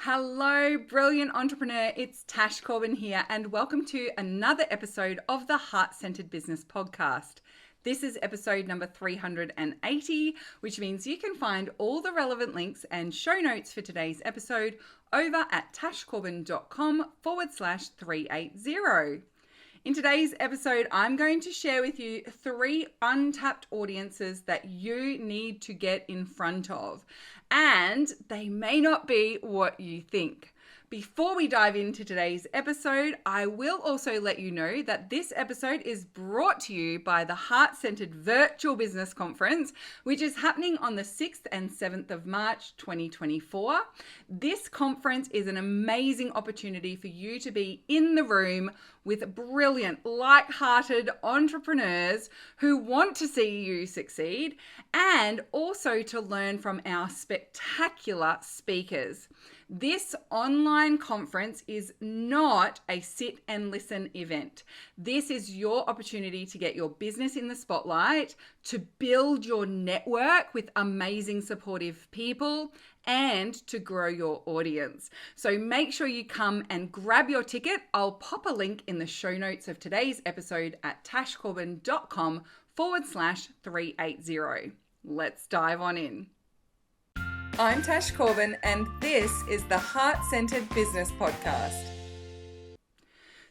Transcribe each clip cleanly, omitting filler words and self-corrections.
Hello, brilliant entrepreneur. It's Tash Corbin here, and welcome to another episode of the Heart-Centered Business Podcast. This is episode number 380, which means you can find all the relevant links and show notes for today's episode over at tashcorbin.com/380. In today's episode, I'm going to share with you 3 untapped audiences that you need to get in front of, and they may not be what you think. Before we dive into today's episode, I will also let you know that this episode is brought to you by the Heart-Centered Virtual Business Conference, which is happening on the 6th and 7th of March, 2024. This conference is an amazing opportunity for you to be in the room with brilliant, light-hearted entrepreneurs who want to see you succeed, and also to learn from our spectacular speakers. This online conference is not a sit and listen event. This is your opportunity to get your business in the spotlight, to build your network with amazing supportive people, and to grow your audience. So make sure you come and grab your ticket. I'll pop a link in the show notes of today's episode at tashcorbin.com/380. Let's dive on in. I'm Tash Corbin, and this is the Heart-Centered Business Podcast.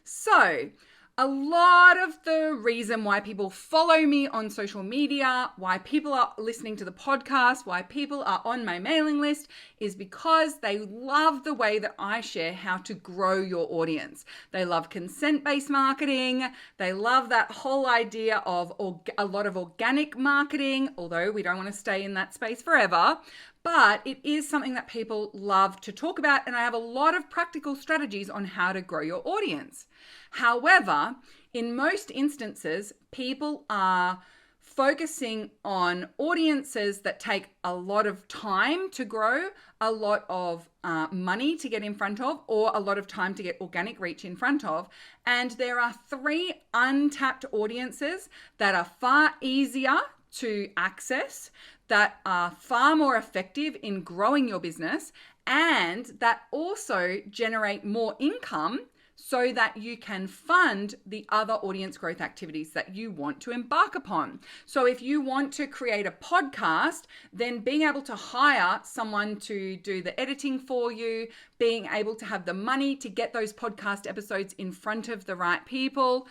So, a lot of the reason why people follow me on social media, why people are listening to the podcast, why people are on my mailing list is because they love the way that I share how to grow your audience. They love consent-based marketing. They love that whole idea of a lot of organic marketing, although we don't want to stay in that space forever. But it is something that people love to talk about, and I have a lot of practical strategies on how to grow your audience. However, in most instances, people are focusing on audiences that take a lot of time to grow, a lot of money to get in front of, or a lot of time to get organic reach in front of. And there are 3 untapped audiences that are far easier to access, that are far more effective in growing your business, and that also generate more income so that you can fund the other audience growth activities that you want to embark upon. So if you want to create a podcast, then being able to hire someone to do the editing for you, being able to have the money to get those podcast episodes in front of the right people,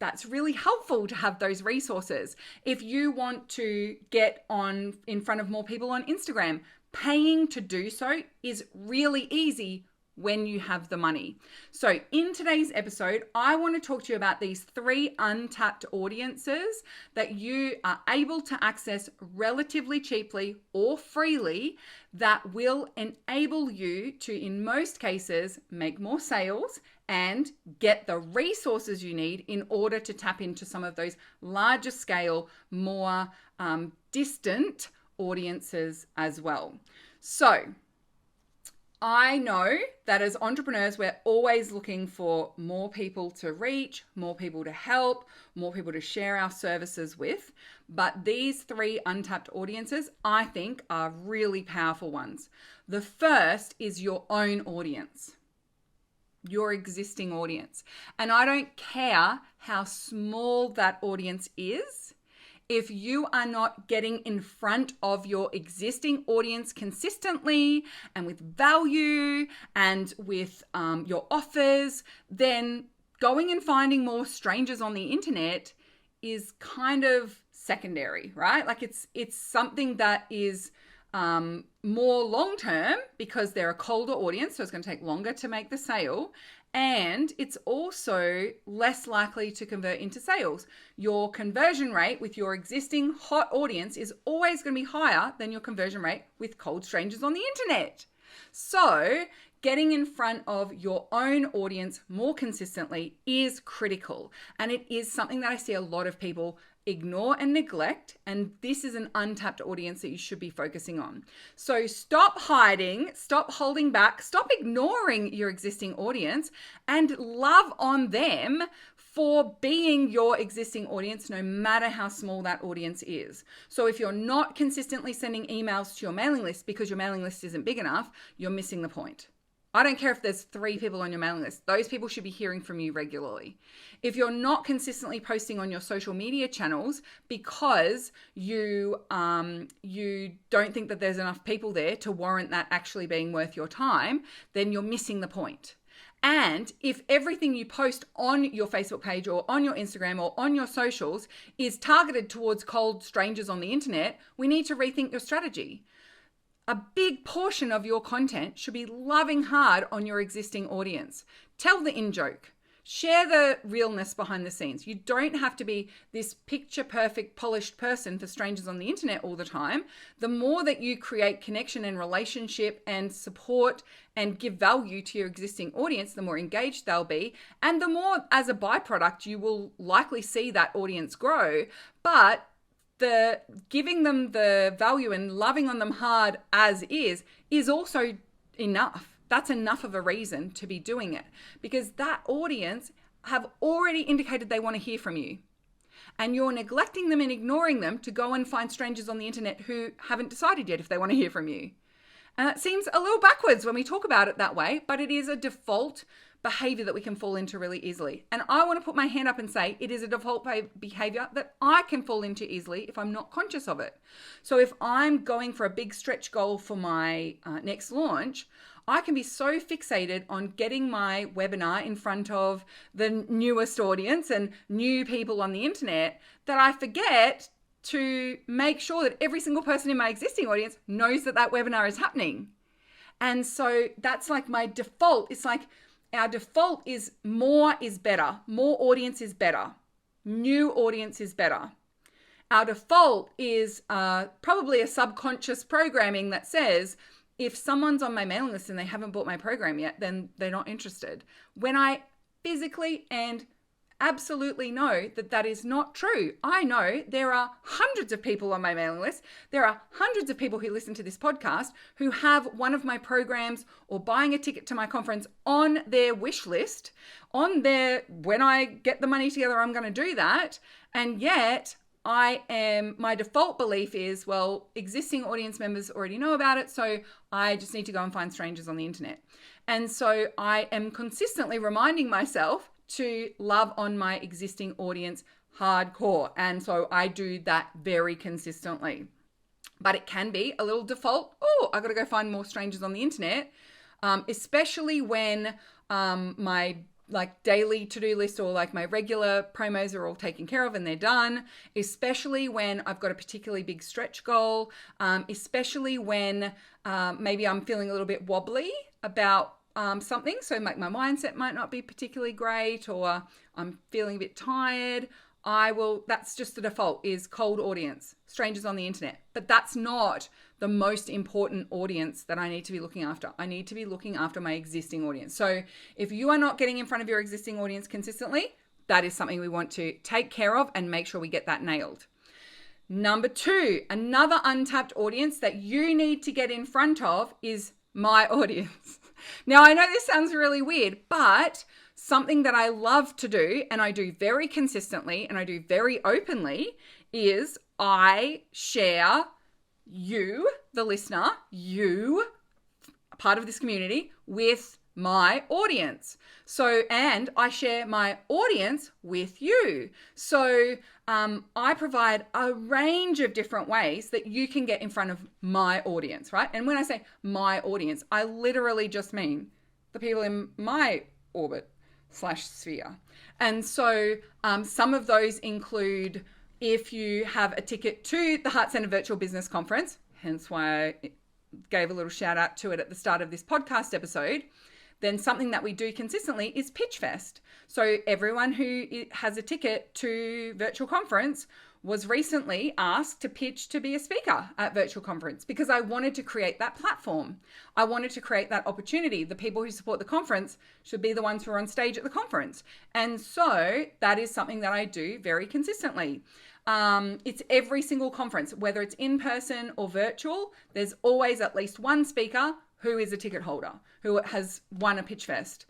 that's really helpful to have those resources. If you want to get on in front of more people on Instagram, paying to do so is really easy when you have the money. So in today's episode, I want to talk to you about these 3 untapped audiences that you are able to access relatively cheaply or freely that will enable you to, in most cases, make more sales and get the resources you need in order to tap into some of those larger scale, more distant audiences as well. So I know that as entrepreneurs, we're always looking for more people to reach, more people to help, more people to share our services with. But these 3 untapped audiences, I think, are really powerful ones. The first is your own audience, your existing audience. And I don't care how small that audience is. If you are not getting in front of your existing audience consistently and with value and with your offers, then going and finding more strangers on the internet is kind of secondary, right? Like it's something that is more long-term because they're a colder audience, so it's going to take longer to make the sale. And it's also less likely to convert into sales. Your conversion rate with your existing hot audience is always going to be higher than your conversion rate with cold strangers on the internet. So getting in front of your own audience more consistently is critical. And it is something that I see a lot of people ignore and neglect, and this is an untapped audience that you should be focusing on. So stop hiding, stop holding back, stop ignoring your existing audience, and love on them for being your existing audience, no matter how small that audience is. So if you're not consistently sending emails to your mailing list because your mailing list isn't big enough, you're missing the point. I don't care if there's 3 people on your mailing list. Those people should be hearing from you regularly. If you're not consistently posting on your social media channels because you don't think that there's enough people there to warrant that actually being worth your time, then you're missing the point. And if everything you post on your Facebook page or on your Instagram or on your socials is targeted towards cold strangers on the internet, we need to rethink your strategy. A big portion of your content should be loving hard on your existing audience. Tell the in-joke. Share the realness behind the scenes. You don't have to be this picture perfect, polished person for strangers on the internet all the time. The more that you create connection and relationship and support and give value to your existing audience, the more engaged they'll be. And the more, as a byproduct, you will likely see that audience grow. But the giving them the value and loving on them hard as is also enough. That's enough of a reason to be doing it, because that audience have already indicated they want to hear from you. And you're neglecting them and ignoring them to go and find strangers on the internet who haven't decided yet if they want to hear from you. And that seems a little backwards when we talk about it that way, but it is a default behavior that we can fall into really easily. And I want to put my hand up and say it is a default behavior that I can fall into easily if I'm not conscious of it. So if I'm going for a big stretch goal for my next launch, I can be so fixated on getting my webinar in front of the newest audience and new people on the internet that I forget to make sure that every single person in my existing audience knows that that webinar is happening. And so that's like my default. It's like our default is more is better. More audience is better. New audience is better. Our default is probably a subconscious programming that says, if someone's on my mailing list and they haven't bought my program yet, then they're not interested. When I physically and absolutely know that that is not true. I know there are hundreds of people on my mailing list. There are hundreds of people who listen to this podcast who have one of my programs or buying a ticket to my conference on their wish list, on their, when I get the money together, I'm going to do that. And yet my default belief is, well, existing audience members already know about it, so I just need to go and find strangers on the internet. And so I am consistently reminding myself to love on my existing audience hardcore. And so I do that very consistently. But it can be a little default. Oh, I got to go find more strangers on the internet, especially when my daily to-do list or like my regular promos are all taken care of and they're done, especially when I've got a particularly big stretch goal, especially when maybe I'm feeling a little bit wobbly about something. So my mindset might not be particularly great, or I'm feeling a bit tired. That's just the default, is cold audience, strangers on the internet. But that's not the most important audience that I need to be looking after. I need to be looking after my existing audience. So if you are not getting in front of your existing audience consistently, that is something we want to take care of and make sure we get that nailed. Number 2, another untapped audience that you need to get in front of is my audience. Now, I know this sounds really weird, but something that I love to do, and I do very consistently, and I do very openly, is I share you, the listener, you, part of this community, with my audience. So, and I share my audience with you. So I provide a range of different ways that you can get in front of my audience, right? And when I say my audience, I literally just mean the people in my orbit/sphere. And so some of those include, if you have a ticket to the Heart Centered Virtual Business Conference, hence why I gave a little shout out to it at the start of this podcast episode, then something that we do consistently is Pitch Fest. So everyone who has a ticket to virtual conference was recently asked to pitch to be a speaker at virtual conference, because I wanted to create that platform. I wanted to create that opportunity. The people who support the conference should be the ones who are on stage at the conference. And so that is something that I do very consistently. It's every single conference, whether it's in person or virtual, there's always at least one speaker who is a ticket holder, who has won a Pitch Fest.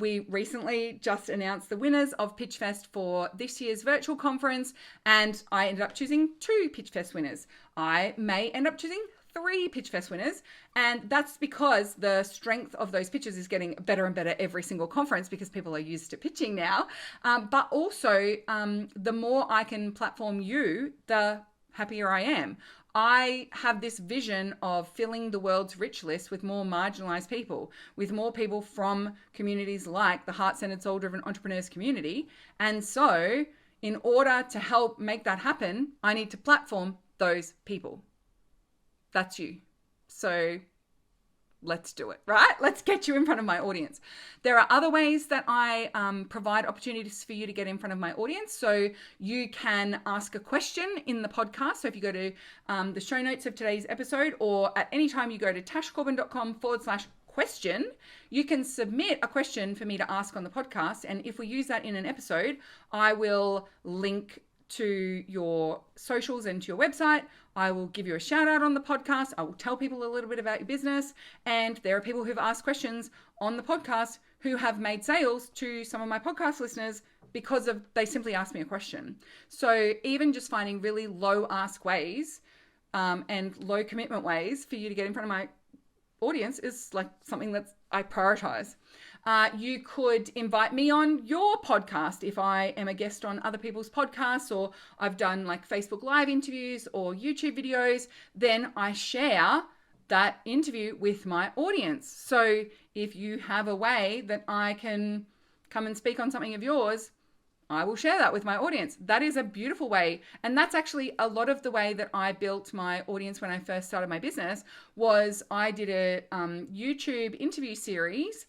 We recently just announced the winners of Pitch Fest for this year's virtual conference, and I ended up choosing 2 Pitch Fest winners. I may end up choosing 3 Pitch Fest winners. And that's because the strength of those pitches is getting better and better every single conference because people are used to pitching now. But also, the more I can platform you, the happier I am. I have this vision of filling the world's rich list with more marginalized people, with more people from communities like the heart-centered, soul-driven entrepreneurs community. And so in order to help make that happen, I need to platform those people. That's you. So let's do it, right? Let's get you in front of my audience. There are other ways that I provide opportunities for you to get in front of my audience. So you can ask a question in the podcast. So if you go to the show notes of today's episode, or at any time you go to tashcorbin.com/question, you can submit a question for me to ask on the podcast. And if we use that in an episode, I will link to your socials and to your website. I will give you a shout out on the podcast. I will tell people a little bit about your business. And there are people who've asked questions on the podcast who have made sales to some of my podcast listeners because they simply asked me a question. So even just finding really low ask ways and low commitment ways for you to get in front of my audience is like something that I prioritize. You could invite me on your podcast if I am a guest on other people's podcasts, or I've done like Facebook Live interviews or YouTube videos. Then I share that interview with my audience. So if you have a way that I can come and speak on something of yours, I will share that with my audience. That is a beautiful way. And that's actually a lot of the way that I built my audience when I first started my business. Was I did a YouTube interview series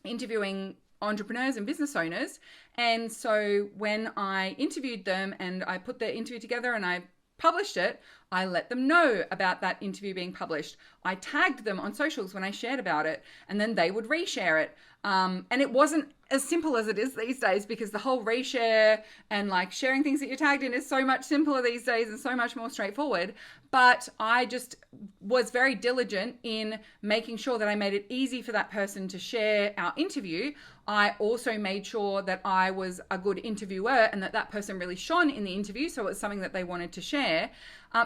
interviewing entrepreneurs and business owners. And so when I interviewed them and I put the interview together and I published it, I let them know about that interview being published. I tagged them on socials when I shared about it, and then they would reshare it. And it wasn't as simple as it is these days, because the whole reshare and like sharing things that you're tagged in is so much simpler these days and so much more straightforward. But I just was very diligent in making sure that I made it easy for that person to share our interview. I also made sure that I was a good interviewer and that that person really shone in the interview. So it was something that they wanted to share.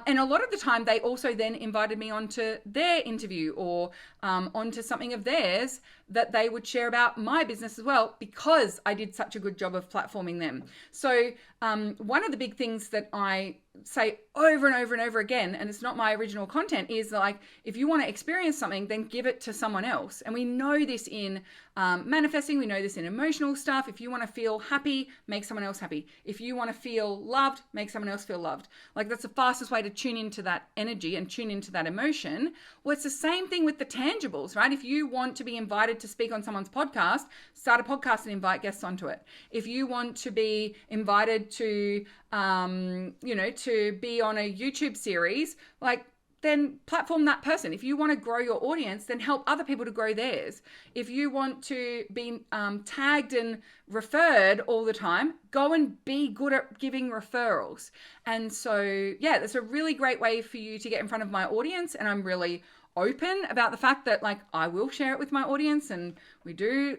And a lot of the time, they also then invited me onto their interview or onto something of theirs that they would share about my business as well, because I did such a good job of platforming them. So one of the big things that I say over and over and over again, and it's not my original content, is like, if you want to experience something, then give it to someone else. And we know this in manifesting, we know this in emotional stuff. If you want to feel happy, make someone else happy. If you want to feel loved, make someone else feel loved. Like, that's the fastest way to tune into that energy and tune into that emotion. Well, it's the same thing with the tangibles, right? If you want to be invited to speak on someone's podcast, start a podcast and invite guests onto it. If you want to be invited to, to be on a YouTube series, like, then platform that person. If you want to grow your audience, then help other people to grow theirs. If you want to be tagged and referred all the time, go and be good at giving referrals. And so, yeah, that's a really great way for you to get in front of my audience. And I'm really open about the fact that, like, I will share it with my audience, and we do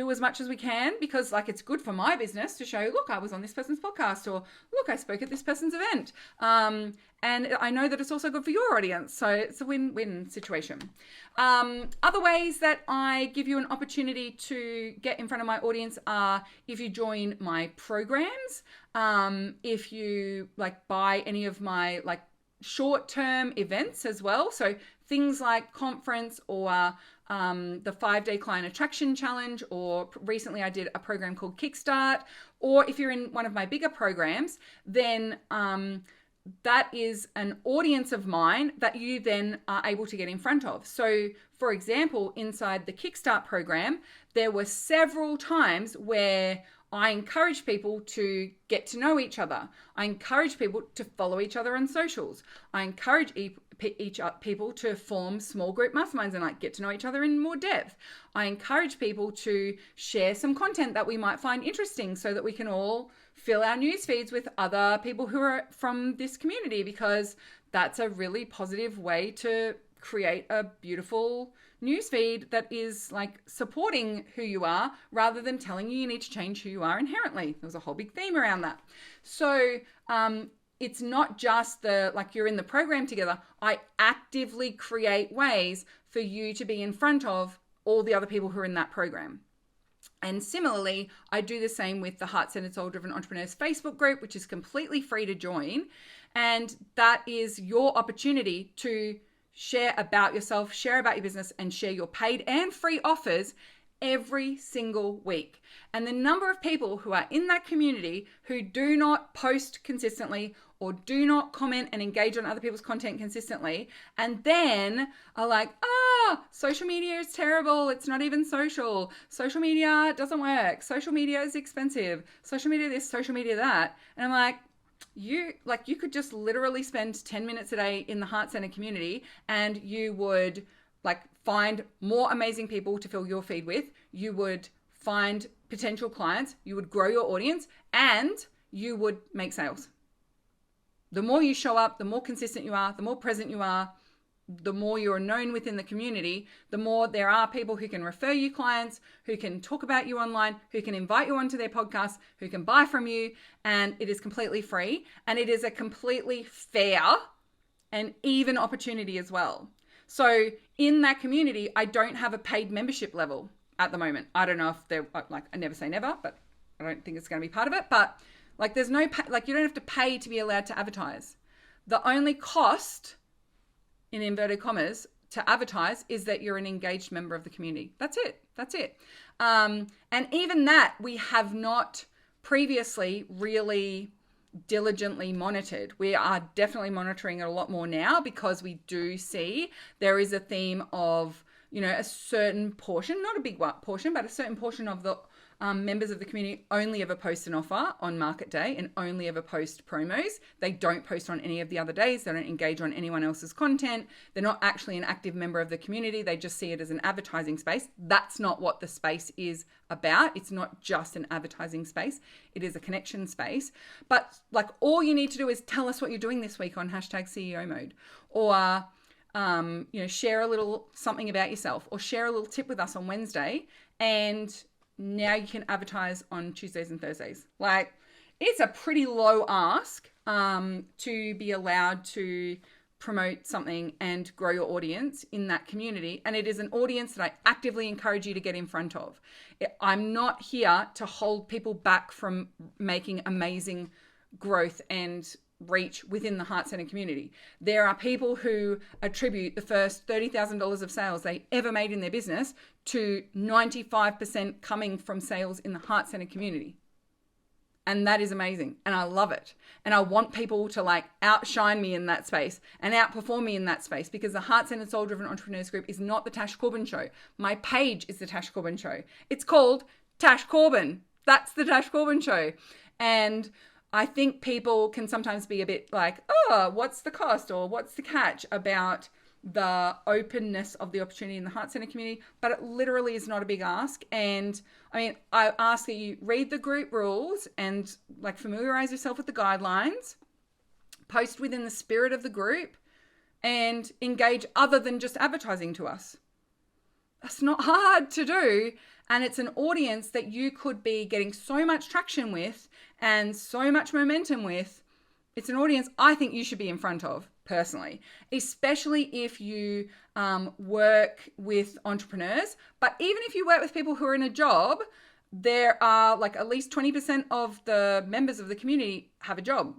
as much as we can, because like, it's good for my business to show, look, I was on this person's podcast, or look, I spoke at this person's event. And I know that it's also good for your audience. So it's a win-win situation. Other ways that I give you an opportunity to get in front of my audience are if you join my programs, if you buy any of my short-term events as well. So things like conference or the 5-day client attraction challenge, or recently I did a program called Kickstart. Or if you're in one of my bigger programs, then that is an audience of mine that you then are able to get in front of. So for example, inside the Kickstart program, there were several times where I encourage people to get to know each other. I encourage people to follow each other on socials. I encourage people to form small group masterminds and get to know each other in more depth. I encourage people to share some content that we might find interesting so that we can all fill our news feeds with other people who are from this community, because that's a really positive way to create a beautiful newsfeed that is supporting who you are, rather than telling you need to change who you are inherently. There was a whole big theme around that. So it's not just like you're in the program together. I actively create ways for you to be in front of all the other people who are in that program. And similarly, I do the same with the Heart-Centered Soul-Driven Entrepreneurs Facebook group, which is completely free to join. And that is your opportunity to share about yourself, share about your business, and share your paid and free offers every single week. And the number of people who are in that community who do not post consistently or do not comment and engage on other people's content consistently, and then are like, social media is terrible. It's not even social. Social media doesn't work. Social media is expensive. Social media this, social media that. And I'm like, you could just literally spend 10 minutes a day in the Heart Center community, and you would find more amazing people to fill your feed with. You would find potential clients. You would grow your audience, and you would make sales. The more you show up, the more consistent you are, the more present you are, the more you're known within the community, the more there are people who can refer you clients, who can talk about you online, who can invite you onto their podcast, who can buy from you. And it is completely free. And it is a completely fair and even opportunity as well. So in that community, I don't have a paid membership level at the moment. I don't know if they're I never say never, but I don't think it's going to be part of it. But there's no, you don't have to pay to be allowed to advertise. The only cost, in inverted commas, to advertise is that you're an engaged member of the community. That's it. And even that we have not previously really diligently monitored. We are definitely monitoring it a lot more now, because we do see there is a theme of, a certain portion, not a big portion, but a certain portion of the members of the community only ever post an offer on market day and only ever post promos. They don't post on any of the other days. They don't engage on anyone else's content. They're not actually an active member of the community. They just see it as an advertising space. That's not what the space is about. It's not just an advertising space. It is a connection space. But all you need to do is tell us what you're doing this week on #CEO mode, or share a little something about yourself, or share a little tip with us on Wednesday, and now you can advertise on Tuesdays and Thursdays. It's a pretty low ask to be allowed to promote something and grow your audience in that community. And it is an audience that I actively encourage you to get in front of. I'm not here to hold people back from making amazing growth and reach within the Heart Center community. There are people who attribute the first $30,000 of sales they ever made in their business to 95% coming from sales in the Heart Center community. And that is amazing. And I love it. And I want people to outshine me in that space and outperform me in that space, because the Heart-Centered Soul-Driven Entrepreneurs Group is not the Tash Corbin Show. My page is the Tash Corbin Show. It's called Tash Corbin. That's the Tash Corbin Show. And I think people can sometimes be a bit what's the cost, or what's the catch about the openness of the opportunity in the Heart Center community, but it literally is not a big ask. And I ask that you read the group rules and familiarize yourself with the guidelines, post within the spirit of the group, and engage other than just advertising to us. That's not hard to do. And it's an audience that you could be getting so much traction with and so much momentum with. It's an audience I think you should be in front of personally, especially if you work with entrepreneurs. But even if you work with people who are in a job, there are at least 20% of the members of the community have a job,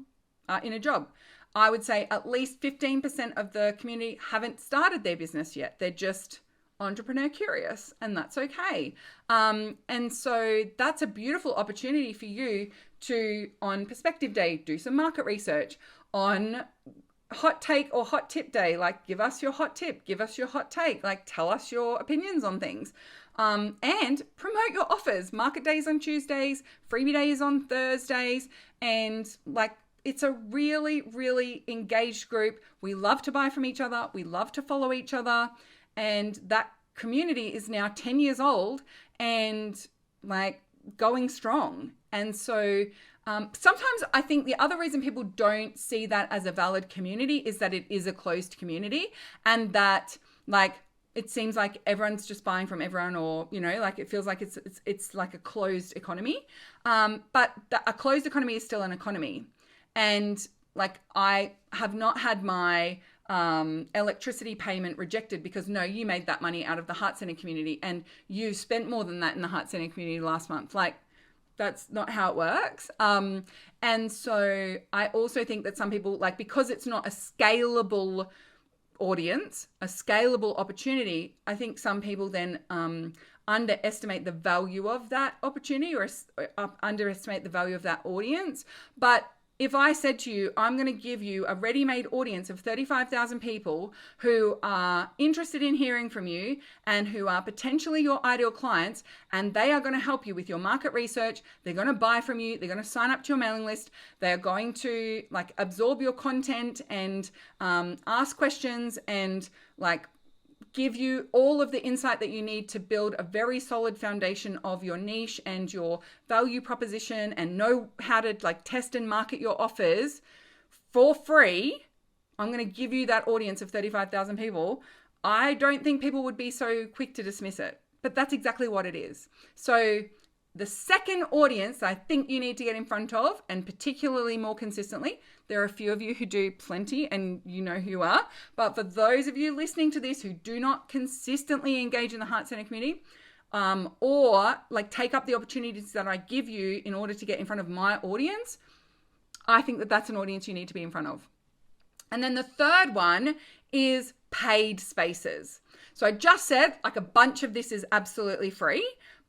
in a job. I would say at least 15% of the community haven't started their business yet. They're just entrepreneur curious, and that's okay. And so that's a beautiful opportunity for you to, on Perspective Day, do some market research. On Hot Take or Hot Tip Day, give us your hot tip, give us your hot take, tell us your opinions on things, and promote your offers. Market days on Tuesdays, freebie days on Thursdays, and it's a really, really engaged group. We love to buy from each other. We love to follow each other. And that community is now 10 years old and going strong. And so sometimes I think the other reason people don't see that as a valid community is that it is a closed community, and that it seems like everyone's just buying from everyone, or it feels like it's like a closed economy. But a closed economy is still an economy. And like I have not had my electricity payment rejected because no, you made that money out of the Heart Centre community and you spent more than that in the Heart Centre community last month. Like, that's not how it works. And so I also think that some people, like, because it's not a scalable audience, a scalable opportunity, I think some people then underestimate the value of that opportunity or underestimate the value of that audience. But if I said to you, I'm going to give you a ready-made audience of 35,000 people who are interested in hearing from you and who are potentially your ideal clients, and they are going to help you with your market research, they're going to buy from you, they're going to sign up to your mailing list, they're going to like absorb your content and ask questions and like give you all of the insight that you need to build a very solid foundation of your niche and your value proposition and know how to like test and market your offers for free. I'm going to give you that audience of 35,000 people. I don't think people would be so quick to dismiss it, but that's exactly what it is. So the second audience I think you need to get in front of, and particularly more consistently, there are a few of you who do plenty and you know who you are, but for those of you listening to this who do not consistently engage in the Heart Centre community, or like take up the opportunities that I give you in order to get in front of my audience, I think that that's an audience you need to be in front of. And then the third one is paid spaces. So I just said like a bunch of this is absolutely free,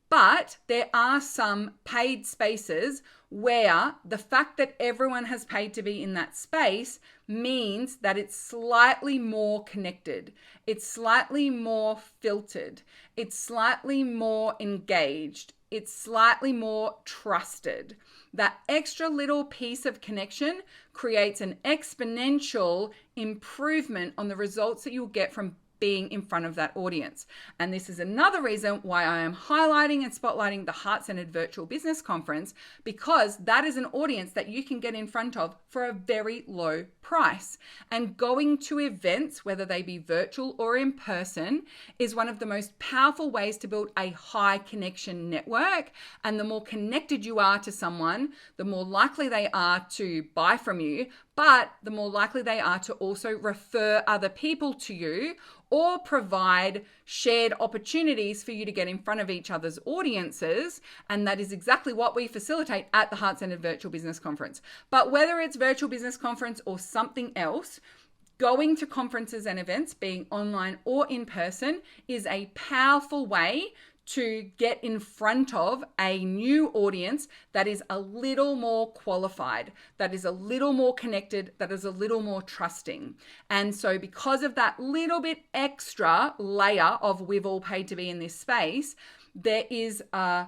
but there are some paid spaces where the fact that everyone has paid to be in that space means that it's slightly more connected. It's slightly more filtered. It's slightly more engaged. It's slightly more trusted. That extra little piece of connection creates an exponential improvement on the results that you'll get from being in front of that audience. And this is another reason why I am highlighting and spotlighting the Heart Centered Virtual Business Conference, because that is an audience that you can get in front of for a very low price. And going to events, whether they be virtual or in person, is one of the most powerful ways to build a high connection network. And the more connected you are to someone, the more likely they are to buy from you, but the more likely they are to also refer other people to you or provide shared opportunities for you to get in front of each other's audiences. And that is exactly what we facilitate at the Heart Centered Virtual Business Conference. But whether it's virtual business conference or something else, going to conferences and events, being online or in person, is a powerful way to get in front of a new audience that is a little more qualified, that is a little more connected, that is a little more trusting. And so because of that little bit extra layer of we've all paid to be in this space, there is a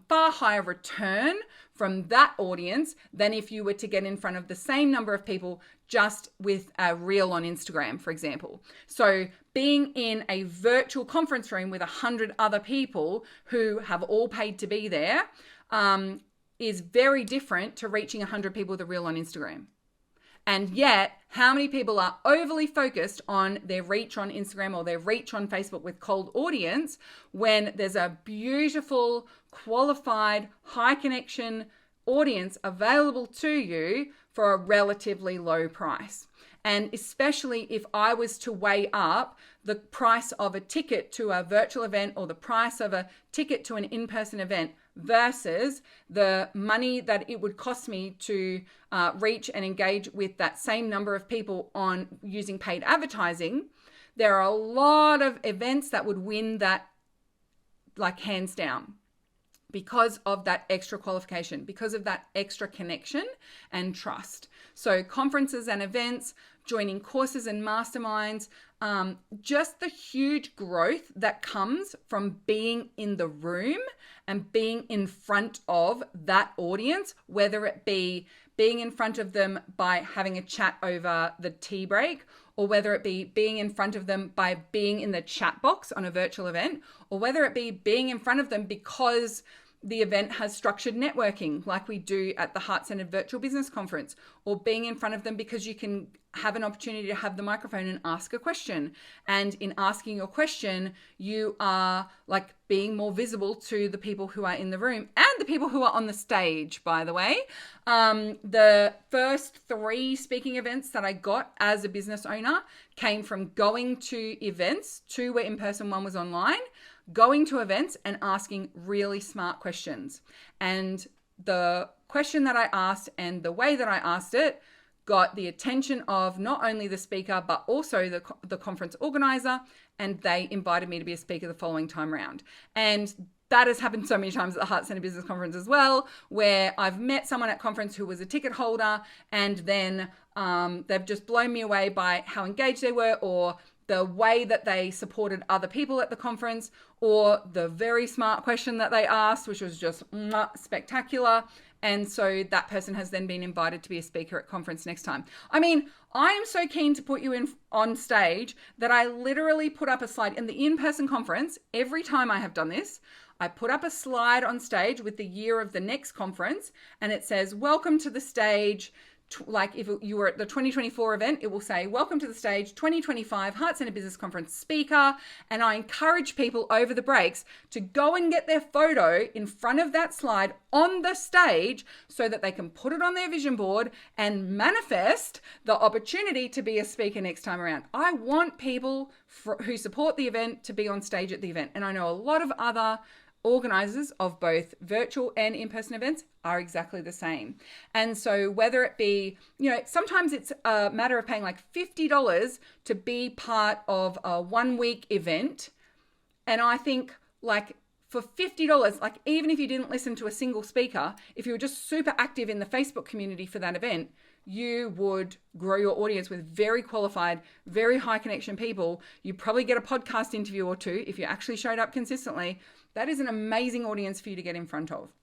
far higher return from that audience than if you were to get in front of the same number of people just with a reel on Instagram, for example. So being in a virtual conference room with 100 other people who have all paid to be there is very different to reaching 100 people with a reel on Instagram. And yet, how many people are overly focused on their reach on Instagram or their reach on Facebook with cold audience when there's a beautiful, qualified, high connection audience available to you for a relatively low price? And especially if I was to weigh up the price of a ticket to a virtual event or the price of a ticket to an in-person event versus the money that it would cost me to reach and engage with that same number of people on using paid advertising, there are a lot of events that would win that like hands down, because of that extra qualification, because of that extra connection and trust. So conferences and events, joining courses and masterminds, just the huge growth that comes from being in the room and being in front of that audience, whether it be being in front of them by having a chat over the tea break, or whether it be being in front of them by being in the chat box on a virtual event, or whether it be being in front of them because the event has structured networking like we do at the Heart Centered Virtual Business Conference, or being in front of them because you can have an opportunity to have the microphone and ask a question. And in asking your question, you are like being more visible to the people who are in the room and the people who are on the stage, by the way. The first 3 speaking events that I got as a business owner came from going to events. 2 were in person, 1 was online. Going to events and asking really smart questions. And the question that I asked and the way that I asked it got the attention of not only the speaker, but also the conference organizer. And they invited me to be a speaker the following time round. And that has happened so many times at the Heart Centered Business Conference as well, where I've met someone at conference who was a ticket holder, and then they've just blown me away by how engaged they were, or the way that they supported other people at the conference, or the very smart question that they asked, which was just spectacular. And so that person has then been invited to be a speaker at conference next time. I mean, I am so keen to put you in on stage that I literally put up a slide in the in-person conference. Every time I have done this, I put up a slide on stage with the year of the next conference, and it says, welcome to the stage. Like if you were at the 2024 event, it will say, welcome to the stage, 2025 Heart Centered Business Conference speaker. And I encourage people over the breaks to go and get their photo in front of that slide on the stage so that they can put it on their vision board and manifest the opportunity to be a speaker next time around. I want people who support the event to be on stage at the event. And I know a lot of other organizers of both virtual and in-person events are exactly the same. And so whether it be, sometimes it's a matter of paying like $50 to be part of a 1-week event. And I think like for $50, like even if you didn't listen to a single speaker, if you were just super active in the Facebook community for that event, you would grow your audience with very qualified, very high connection people. You probably get a podcast interview or 2 if you actually showed up consistently. That is an amazing audience for you to get in front of.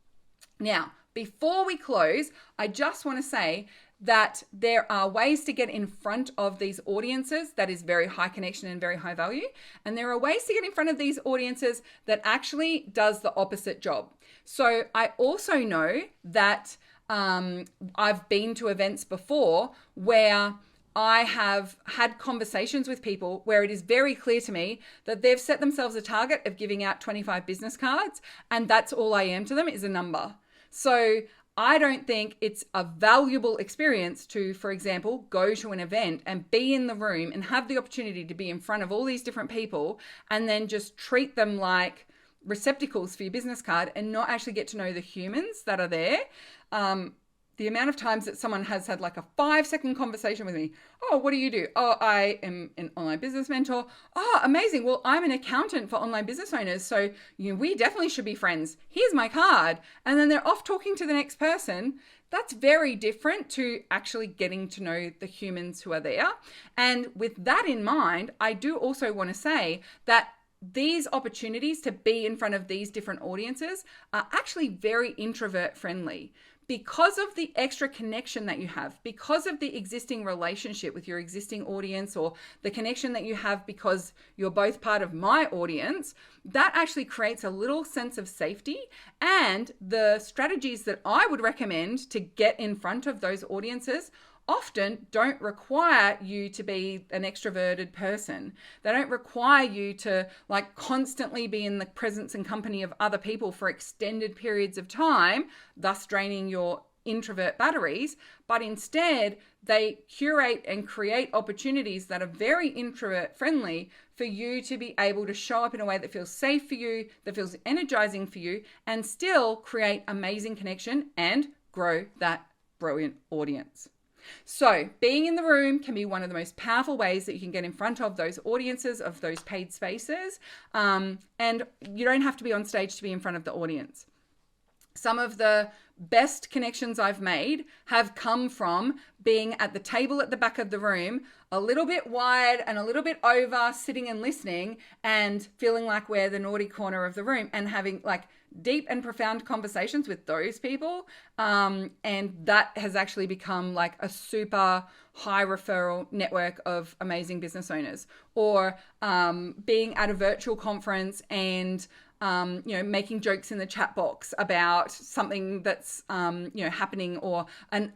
Now, before we close, I just want to say that there are ways to get in front of these audiences that is very high connection and very high value. And there are ways to get in front of these audiences that actually does the opposite job. So I also know that I've been to events before where I have had conversations with people where it is very clear to me that they've set themselves a target of giving out 25 business cards, and that's all I am to them is a number. So I don't think it's a valuable experience to, for example, go to an event and be in the room and have the opportunity to be in front of all these different people and then just treat them like receptacles for your business card and not actually get to know the humans that are there. The amount of times that someone has had like a 5-second conversation with me. Oh, what do you do? Oh, I am an online business mentor. Oh, amazing. Well, I'm an accountant for online business owners. So we definitely should be friends. Here's my card. And then they're off talking to the next person. That's very different to actually getting to know the humans who are there. And with that in mind, I do also want to say that these opportunities to be in front of these different audiences are actually very introvert friendly. Because of the extra connection that you have, because of the existing relationship with your existing audience, or the connection that you have because you're both part of my audience, that actually creates a little sense of safety. And the strategies that I would recommend to get in front of those audiences often don't require you to be an extroverted person. They don't require you to like constantly be in the presence and company of other people for extended periods of time, thus draining your introvert batteries. But instead, they curate and create opportunities that are very introvert friendly for you to be able to show up in a way that feels safe for you, that feels energizing for you, and still create amazing connection and grow that brilliant audience. So being in the room can be one of the most powerful ways that you can get in front of those audiences, of those paid spaces. And you don't have to be on stage to be in front of the audience. Some of the best connections I've made have come from being at the table at the back of the room, a little bit wide and a little bit over, sitting and listening and feeling like we're the naughty corner of the room and having like deep and profound conversations with those people. And that has actually become like a super high referral network of amazing business owners. Or being at a virtual conference and making jokes in the chat box about something that's, happening, or an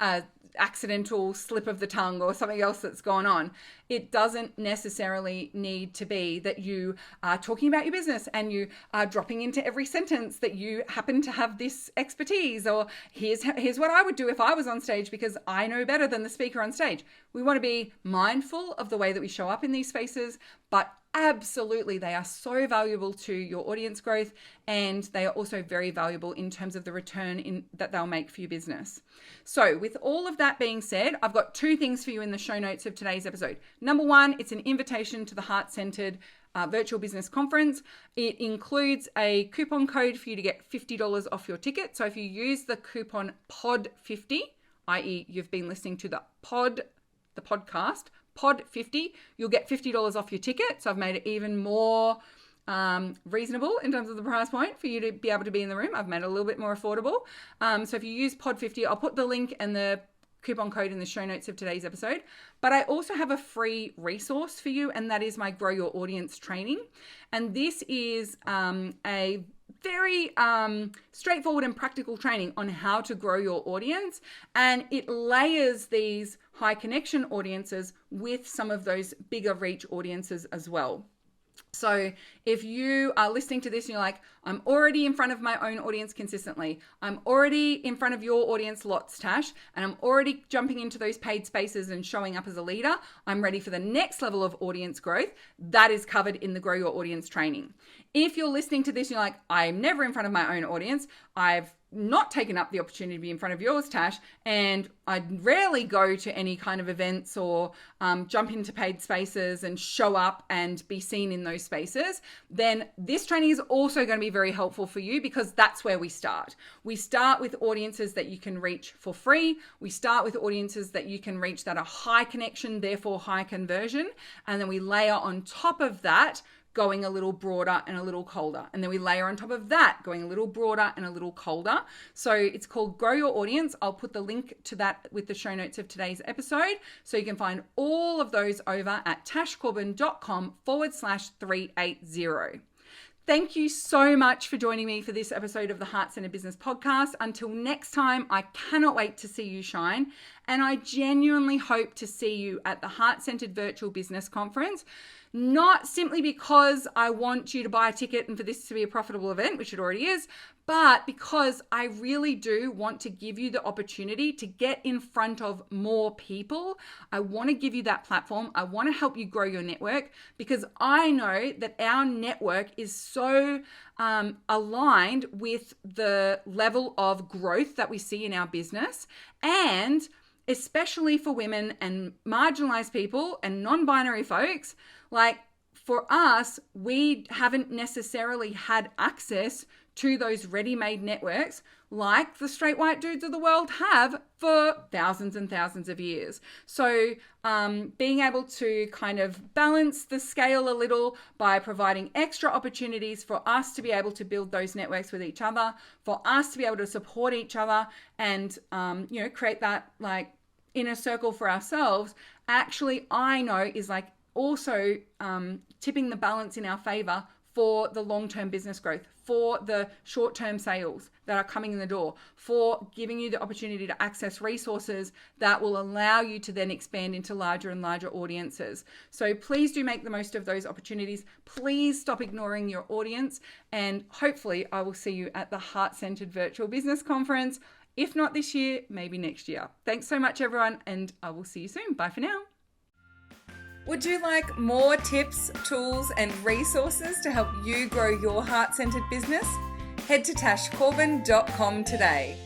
accidental slip of the tongue or something else that's gone on. It doesn't necessarily need to be that you are talking about your business and you are dropping into every sentence that you happen to have this expertise, or here's what I would do if I was on stage because I know better than the speaker on stage. We want to be mindful of the way that we show up in these spaces, but absolutely, they are so valuable to your audience growth, and they are also very valuable in terms of the return that they'll make for your business. So with all of that being said, I've got 2 things for you in the show notes of today's episode. Number 1, it's an invitation to the Heart-Centered Virtual Business Conference. It includes a coupon code for you to get $50 off your ticket. So if you use the coupon POD50, i.e. you've been listening to the podcast, POD50, you'll get $50 off your ticket. So I've made it even more reasonable in terms of the price point for you to be able to be in the room. I've made it a little bit more affordable. So if you use POD50, I'll put the link and the coupon code in the show notes of today's episode. But I also have a free resource for you, and that is my Grow Your Audience training. And this is a very straightforward and practical training on how to grow your audience, and it layers these high connection audiences with some of those bigger reach audiences as well. So if you are listening to this and you're like, I'm already in front of my own audience consistently, I'm already in front of your audience lots, Tash, and I'm already jumping into those paid spaces and showing up as a leader, I'm ready for the next level of audience growth, that is covered in the Grow Your Audience training. If you're listening to this and you're like, I'm never in front of my own audience, I've not taken up the opportunity to be in front of yours, Tash, and I rarely go to any kind of events or jump into paid spaces and show up and be seen in those spaces, then this training is also going to be very helpful for you, because that's where we start. We start with audiences that you can reach for free. We start with audiences that you can reach that are high connection, therefore high conversion. And then we layer on top of that going a little broader and a little colder. And then we layer on top of that, going a little broader and a little colder. So it's called Grow Your Audience. I'll put the link to that with the show notes of today's episode. So you can find all of those over at tashcorbin.com/380. Thank you so much for joining me for this episode of the Heart-Centered Business Podcast. Until next time, I cannot wait to see you shine. And I genuinely hope to see you at the Heart-Centered Virtual Business Conference, not simply because I want you to buy a ticket and for this to be a profitable event, which it already is, but because I really do want to give you the opportunity to get in front of more people. I want to give you that platform. I want to help you grow your network, because I know that our network is so aligned with the level of growth that we see in our business, and especially for women and marginalized people and non-binary folks. Like, for us, we haven't necessarily had access to those ready-made networks like the straight white dudes of the world have for thousands and thousands of years. So being able to kind of balance the scale a little by providing extra opportunities for us to be able to build those networks with each other, for us to be able to support each other and, create that like inner circle for ourselves, actually, I know is like also tipping the balance in our favor for the long-term business growth, for the short-term sales that are coming in the door, for giving you the opportunity to access resources that will allow you to then expand into larger and larger audiences. So please do make the most of those opportunities. Please stop ignoring your audience, and hopefully I will see you at the Heart-Centered Virtual Business Conference. If not this year, maybe next year. Thanks so much, everyone, and I will see you soon. Bye for now. Would you like more tips, tools, and resources to help you grow your heart-centered business? Head to tashcorbin.com today.